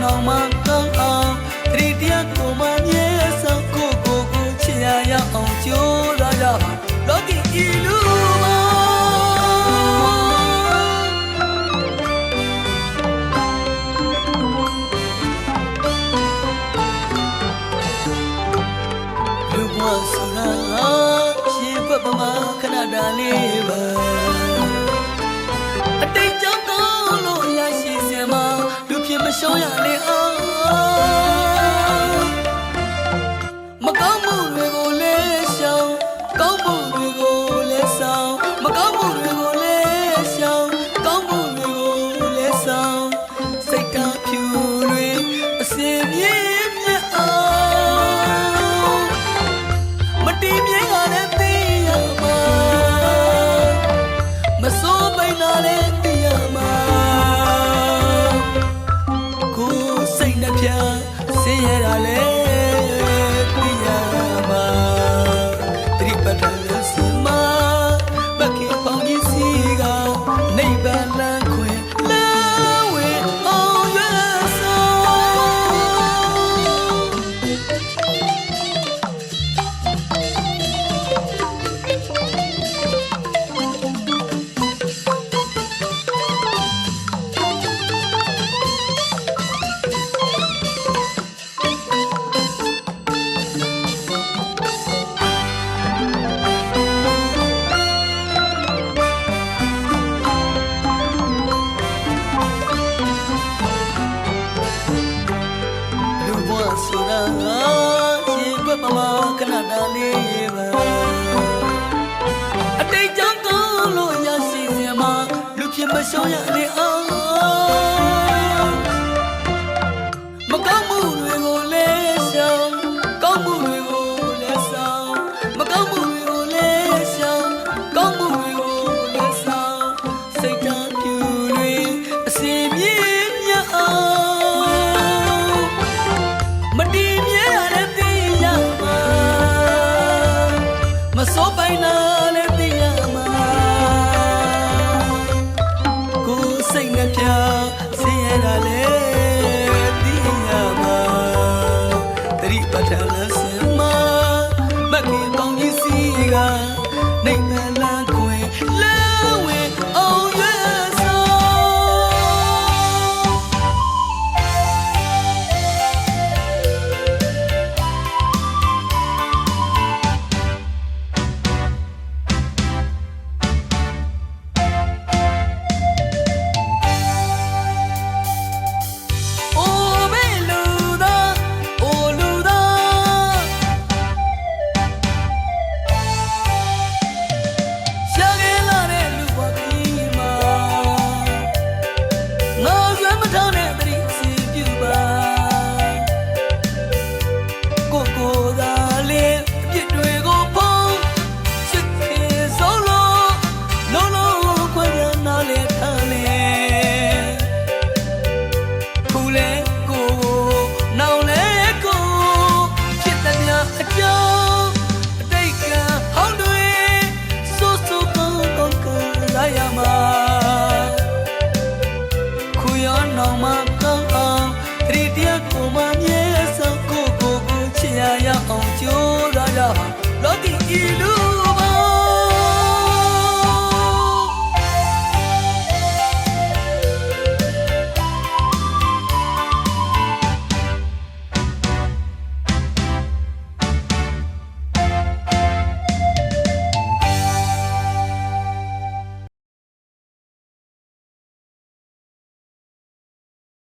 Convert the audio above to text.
နောင်မှကောင်းအောင်တတိတရားကိုမှမြဲဆောင်ကိုချစ်ရရအောင်ကြိုးစားကြပါလောကီဤလူမှာလူဘဝဆိုတာရှင်းပတ်ပမာခဏတားလေးပါအတိတ်ကြောင့်ကောင်းလို့ရရှိစင်မှာလူဖြစ်မရှုံးရလေအောင်မကောင်းမှုတွေကိုလည်းရှောင်ကောင်းမှုတွေကိုလည်းဆောင်မကောင်းမှုတွေကိုလည်းရှောင်ကောင်းမှုတွေကိုလည်းဆောင်စိတ်ဓာတ်ဖြူတွေအစင်မြင့်မြတ်အောင်မတည်မြဲရတဲ့သိရမှာမစိုးပိန်တာလည်းသိရမှာကိုယ်စိတ်နှပြဆင်းရဲတာလည်းဆိုတာရေဘက်မှာခဏတားလေးပါအတိတ်ကြောင့်ကောင်းလို့ရရှိစင်မှာလူဖြစ်မရှုံးရလေအောင်